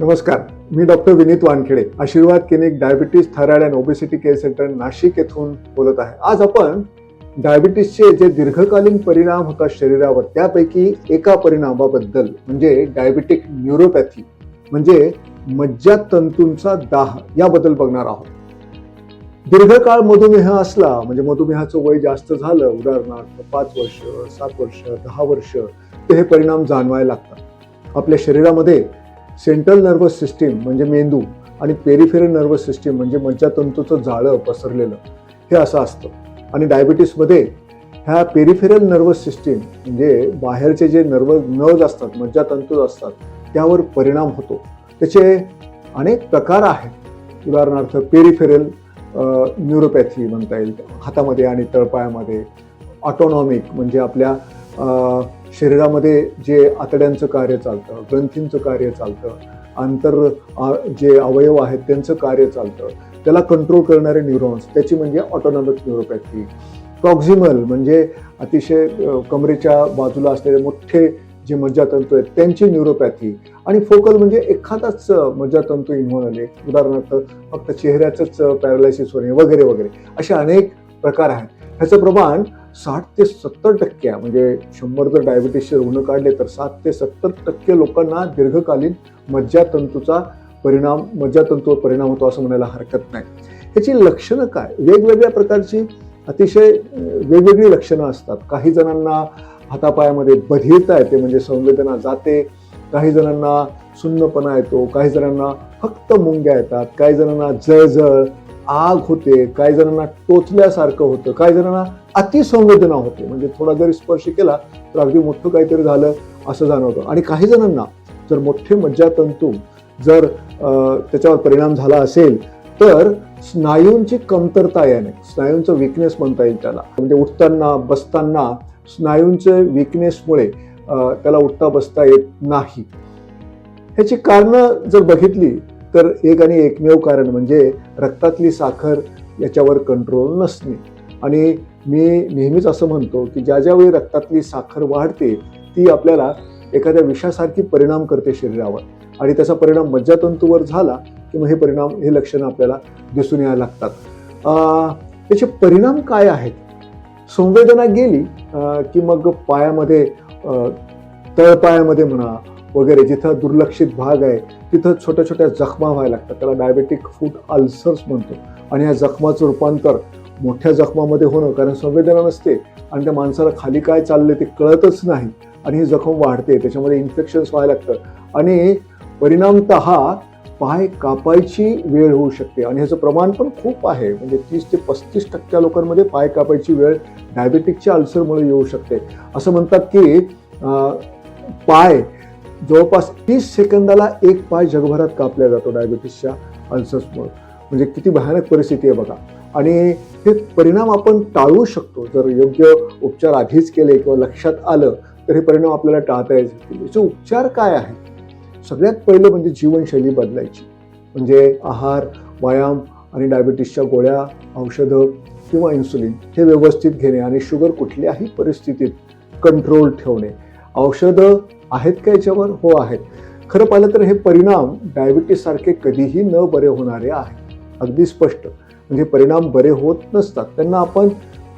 नमस्कार, मी डॉक्टर विनीत वानखेडे, आशीर्वाद clinic diabetes thyroid and obesity care centre Nashik येथून बोलत आहे. आज आपण डायबिटीसचे जे दीर्घकालीन परिणाम होतात शरीरावर त्यापैकी एका परिणामाबद्दल म्हणजे डायबिटिक न्यूरोपॅथी म्हणजे मज्जातंतूंचा दाह याबद्दल बघणार आहोत. दीर्घकाळ मधुमेह असला म्हणजे मधुमेहाचं वय जास्त झालं, उदाहरणार्थ 5 वर्ष, 7 वर्ष, 10 वर्ष, तर हे परिणाम जाणवायला लागतात. आपल्या शरीरामध्ये सेंट्रल नर्वस सिस्टीम म्हणजे मेंदू आणि पेरिफेरल नर्वस सिस्टीम म्हणजे मज्जातंतूचं जाळं पसरलेलं हे असं असतं. आणि डायबिटीसमध्ये ह्या पेरिफेरल नर्वस सिस्टीम म्हणजे बाहेरचे जे नर्व्ज असतात, मज्जातंतू असतात, त्यावर परिणाम होतो. त्याचे अनेक प्रकार आहेत. उदाहरणार्थ पेरिफेरल न्यूरोपॅथी म्हणता येईल, हातामध्ये आणि तळपायामध्ये. ऑटोनॉमिक म्हणजे आपल्या शरीरामध्ये जे आतड्यांचं कार्य चालतं, ग्रंथींचं कार्य चालतं, जे अवयव आहेत त्यांचं कार्य चालतं, त्याला कंट्रोल करणारे न्यूरॉन्स, त्याची म्हणजे ऑटोनॉमिक न्यूरोपॅथी. प्रॉक्झिमल म्हणजे अतिशय कमरेच्या बाजूला असलेले मोठे जे मज्जातंतू आहेत त्यांची न्यूरोपॅथी. आणि फोकल म्हणजे एखादाच मज्जातंतू इन्व्हॉल्व झाले, उदाहरणार्थ फक्त चेहऱ्याचंच पॅरालायसिस होणे वगैरे वगैरे, असे अनेक प्रकार आहेत. ह्याचं प्रमाण 60 ते 70% आहे. म्हणजे 100 जर डायबिटीसचे रुग्ण काढले तर 7 ते 70% लोकांना दीर्घकालीन मज्जातंतूवर परिणाम होतो असं म्हणायला हरकत नाही. ह्याची लक्षणं काय? वेगवेगळ्या प्रकारची अतिशय वेगवेगळी लक्षणं असतात. काही जणांना हातापायामध्ये बधिरता येते म्हणजे संवेदना जाते, काही जणांना सुन्नपणा येतो, काही जणांना फक्त मुंग्या येतात, काही जणांना जळजळ, आग होते, काही जणांना टोचल्यासारखं होतं, काही जणांना अतिसंवेदना होते म्हणजे थोडा जरी स्पर्श केला तर अगदी मोठं काहीतरी झालं असं जाणवतं. आणि काही जणांना जर मोठे मज्जातंतू जर त्याच्यावर परिणाम झाला असेल तर स्नायूंची कमतरता येणे, स्नायूंचं विकनेस म्हणता येईल त्याला. म्हणजे उठताना बसताना स्नायूंचे विकनेसमुळे त्याला उठता बसता येत नाही. ह्याची कारणं जर बघितली तर एक आणि एकमेव कारण म्हणजे रक्तातली साखर याच्यावर कंट्रोल नसणे. आणि मी नेहमीच असं म्हणतो की ज्या ज्यावेळी रक्तातली साखर वाढते ती आपल्याला एखाद्या विषासारखी परिणाम करते शरीरावर, आणि त्याचा परिणाम मज्जातंतूवर झाला की मग हे लक्षणं आपल्याला दिसून यायला लागतात. त्याचे परिणाम काय आहेत? संवेदना गेली की मग पायामध्ये, तळपायामध्ये म्हणा वगैरे, जिथं दुर्लक्षित भाग आहे तिथं छोट्या छोट्या जखमा व्हायला लागतात. त्याला डायबेटिक फूट अल्सर्स म्हणतो. आणि ह्या जखमाचं रूपांतर मोठ्या जखमामध्ये होणं, कारण संवेदना नसते आणि त्या माणसाला खाली काय चाललंय ते कळतच नाही आणि ही जखम वाढते, त्याच्यामध्ये इन्फेक्शन्स व्हायला लागतं आणि परिणामतः पाय कापायची वेळ होऊ शकते. आणि ह्याचं प्रमाण पण खूप आहे. म्हणजे 30 ते 35% लोकांमध्ये पाय कापायची वेळ डायबेटिकच्या अल्सरमुळे येऊ शकते. असं म्हणतात की पाय जवळपास 30 सेकंदाला एक पाय जगभरात कापला जातो डायबिटीसच्या अल्सर्समुळे. म्हणजे किती भयानक परिस्थिती आहे बघा. आणि हे परिणाम आपण टाळू शकतो जर योग्य उपचार आधीच केले किंवा लक्षात आलं तर हे परिणाम आपल्याला टाळता येतील. याचे उपचार काय आहेत? सगळ्यात पहिलं म्हणजे जीवनशैली बदलायची. म्हणजे आहार, व्यायाम आणि डायबिटीसच्या गोळ्या, औषधं किंवा इन्सुलिन हे व्यवस्थित घेणे आणि शुगर कुठल्याही परिस्थितीत कंट्रोल ठेवणे. औषधं आहेत का याच्यावर? हो आहेत. खरं पाहिलं तर हे परिणाम डायबिटीस सारखे कधीही न बरे होणारे आहेत, अगदी स्पष्ट. म्हणजे परिणाम बरे होत नसतात, त्यांना आपण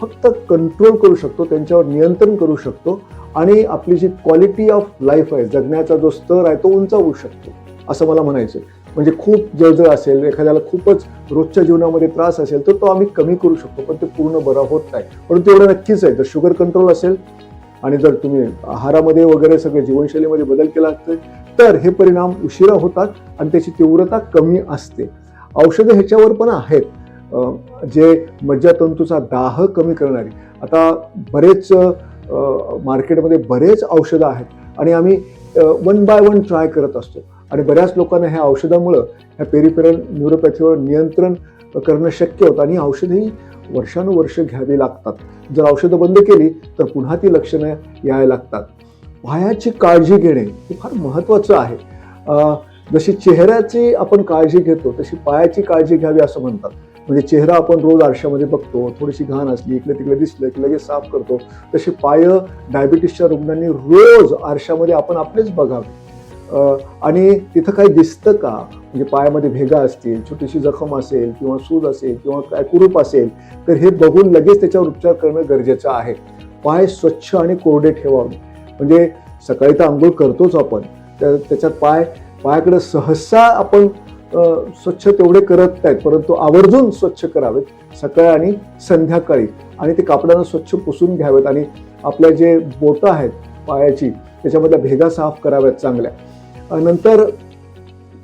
फक्त कंट्रोल करू शकतो, त्यांच्यावर नियंत्रण करू शकतो आणि आपली जी क्वालिटी ऑफ लाईफ आहे, जगण्याचा जो स्तर आहे तो उंचावू शकतो असं मला म्हणायचं. म्हणजे खूप जळजळ असेल, एखाद्याला खूपच रोजच्या जीवनामध्ये त्रास असेल तर तो आम्ही कमी करू शकतो, पण ते पूर्ण बरा होत नाही. परंतु एवढं नक्कीच आहे, जर शुगर कंट्रोल असेल आणि जर तुम्ही आहारामध्ये वगैरे सगळे जीवनशैलीमध्ये बदल केला असेल तर हे परिणाम उशिरा होतात आणि त्याची तीव्रता कमी असते. औषधं ह्याच्यावर पण आहेत जे मज्जातंतूचा दाह कमी करणारी. आता बरेच मार्केटमध्ये बरेच औषधं आहेत आणि आम्ही 1 by 1 ट्राय करत असतो. आणि बऱ्याच लोकांना ह्या औषधामुळं ह्या पेरिफेरल न्यूरोपॅथीवर नियंत्रण करणं शक्य होतं आणि औषधंही वर्षानुवर्ष घ्यावी लागतात. जर औषधं बंद केली तर पुन्हा ती लक्षणं यायला लागतात. पायाची काळजी घेणे हे फार महत्त्वाचं आहे. जशी चेहऱ्याची आपण काळजी घेतो तशी पायाची काळजी घ्यावी असं म्हणतात. म्हणजे चेहरा आपण रोज आरशामध्ये बघतो, थोडीशी घाण असली, इकडे तिकडे दिसलं की लगेच साफ करतो, तशी पाय डायबिटीसच्या रुग्णांनी रोज आरशामध्ये आपण आपलेच बघावे. आणि तिथं काही दिसतं का, म्हणजे पायामध्ये भेगा असतील, छोटीशी जखम असेल किंवा सूज असेल किंवा काय कुरूप असेल तर हे बघून लगेच त्याच्यावर उपचार करणं गरजेचं आहे. पाय स्वच्छ आणि कोरडे ठेवावे. म्हणजे सकाळी तर आंघोळ करतोच आपण, त्याच्यात पायाकडे सहसा आपण स्वच्छ तेवढे करत नाहीत, परंतु आवर्जून स्वच्छ करावेत सकाळी आणि संध्याकाळी, आणि ते कापडानं स्वच्छ पुसून घ्यावेत आणि आपल्या जे बोटं आहेत पायाची त्याच्यामधल्या भेगा साफ कराव्यात चांगल्या. नंतर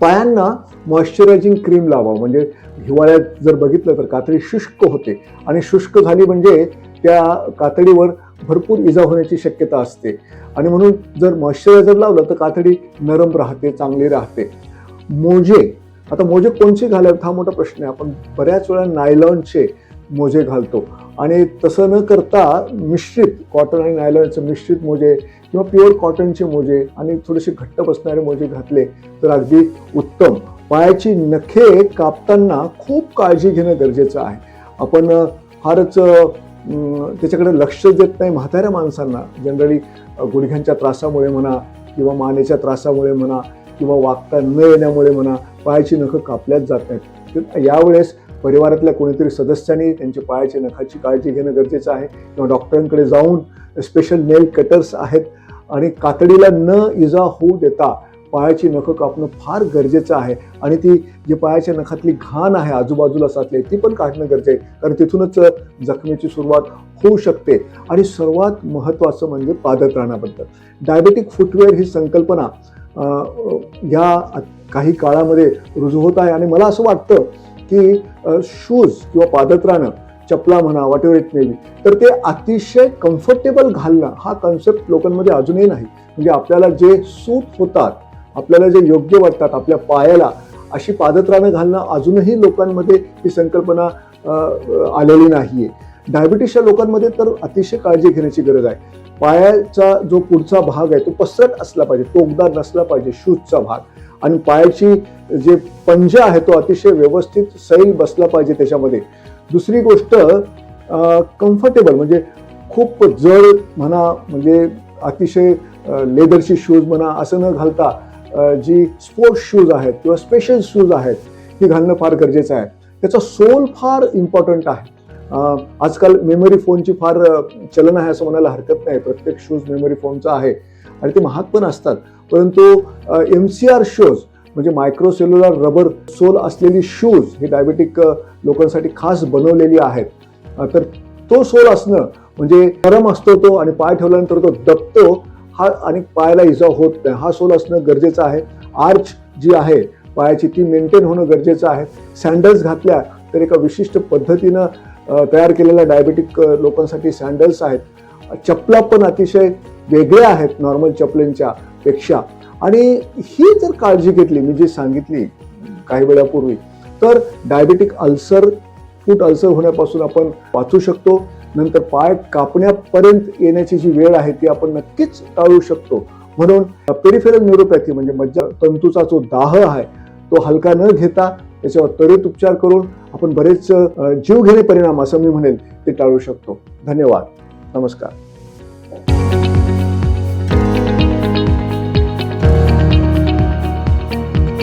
पायांना मॉइश्चरायझिंग क्रीम लावा. म्हणजे हिवाळ्यात जर बघितलं तर कातडी शुष्क होते आणि शुष्क झाली म्हणजे त्या कातडीवर भरपूर इजा होण्याची शक्यता असते, आणि म्हणून जर मॉइश्चरायझर लावलं तर कातडी नरम राहते, चांगली राहते. मोजे, आता मोजे कोणचे घालावेत हा मोठा प्रश्न आहे. आपण बऱ्याच वेळा नायलॉनचे मोजे घालतो, आणि तसं न करता मिश्रित कॉटन आणि नायलॉनचे मिश्रित मोजे किंवा प्युअर कॉटनचे मोजे आणि थोडेसे घट्ट बसणारे मोजे घातले तर अगदी उत्तम. पायाची नखे कापताना खूप काळजी घेणं गरजेचं आहे. आपण फारच त्याच्याकडे लक्ष देत नाही. म्हाताऱ्या माणसांना जनरली गुडघ्यांच्या त्रासामुळे म्हणा किंवा मानेच्या त्रासामुळे म्हणा किंवा वागता न येण्यामुळे म्हणा पायाची नखं कापल्याच जात नाहीत. यावेळेस परिवारातल्या कोणीतरी सदस्यांनी त्यांच्या पायाच्या नखाची काळजी घेणं गरजेचं आहे, किंवा डॉक्टरांकडे जाऊन स्पेशल नेल कटर्स आहेत आणि कातडीला न इजा होऊ देता पायाची नखं कापणं फार गरजेचं आहे. आणि ती जी पायाच्या नखातली घाण आहे आजूबाजूला साचली ती पण काढणं गरजेचं आहे, कारण तिथूनच जखमेची सुरुवात होऊ शकते. आणि सर्वात महत्त्वाचं म्हणजे पादत्राणाबद्दल. डायबेटिक फुटवेअर ही संकल्पना या काही काळामध्ये रुजू होत आहे, आणि मला असं वाटतं की शूज किंवा पादत्राणं, चपला म्हणा, what ever it may be, तर ते अतिशय कम्फर्टेबल घालणं हा कन्सेप्ट लोकांमध्ये अजूनही नाही. म्हणजे आपल्याला जे सूट होतात, आपल्याला जे योग्य वाटतात आपल्या पायाला, अशी पादत्राणं घालणं अजूनही लोकांमध्ये ही संकल्पना आलेली नाहीये. डायबिटीसच्या लोकांमध्ये तर अतिशय काळजी घेण्याची गरज आहे. पायाचा जो पुढचा भाग आहे तो पसरट असला पाहिजे, टोकदार नसला पाहिजे शूजचा भाग, आणि पायाची जे पंजा आहे तो अतिशय व्यवस्थित सैल बसला पाहिजे त्याच्यामध्ये. दुसरी गोष्ट कम्फर्टेबल, म्हणजे खूप जड म्हणा, म्हणजे अतिशय लेदरची शूज म्हणा असं न घालता जी स्पोर्ट्स शूज आहेत किंवा स्पेशल शूज आहेत ती घालणं फार गरजेचं आहे. त्याचा सोल फार इम्पॉर्टंट आहे. आजकाल मेमरी फोनची फार चलन आहे असं म्हणायला हरकत नाही. प्रत्येक शूज मेमरी फोनचा आहे आणि ते महाग पण असतात, परंतु MCR शूज म्हणजे मायक्रोसेल्युलर रबर सोल असलेली शूज ही डायबेटिक लोकांसाठी खास बनवलेली आहेत. तर तो सोल असणं म्हणजे नरम असतो तो, आणि पाय ठेवल्यानंतर तो दबतो हा, आणि पायाला इजा होत नाही, हा सोल असणं गरजेचं आहे. आर्च जी आहे पायाची ती मेंटेन होणं गरजेचं आहे. सँडल्स घातल्या तर एका विशिष्ट पद्धतीनं तयार केलेल्या डायबेटिक लोकांसाठी सँडल्स आहेत. चपला पण अतिशय वेगळ्या आहेत नॉर्मल चपलेंच्या पेक्षा. आणि ही जर काळजी घेतली मी जी सांगितली काही वेळापूर्वी, तर डायबेटिक अल्सर, फूट अल्सर होण्यापासून आपण वाचू शकतो. नंतर पाय कापण्यापर्यंत येण्याची जी वेळ आहे ती आपण नक्कीच टाळू शकतो. म्हणून पेरिफेरल न्यूरोपॅथी म्हणजे मज्जातंतूचा जो दाह आहे तो हलका न घेता त्याच्यावर त्वरित उपचार करून आपण बरेच जीवघेणे परिणाम असं मी म्हणेल ते टाळू शकतो. धन्यवाद. नमस्कार.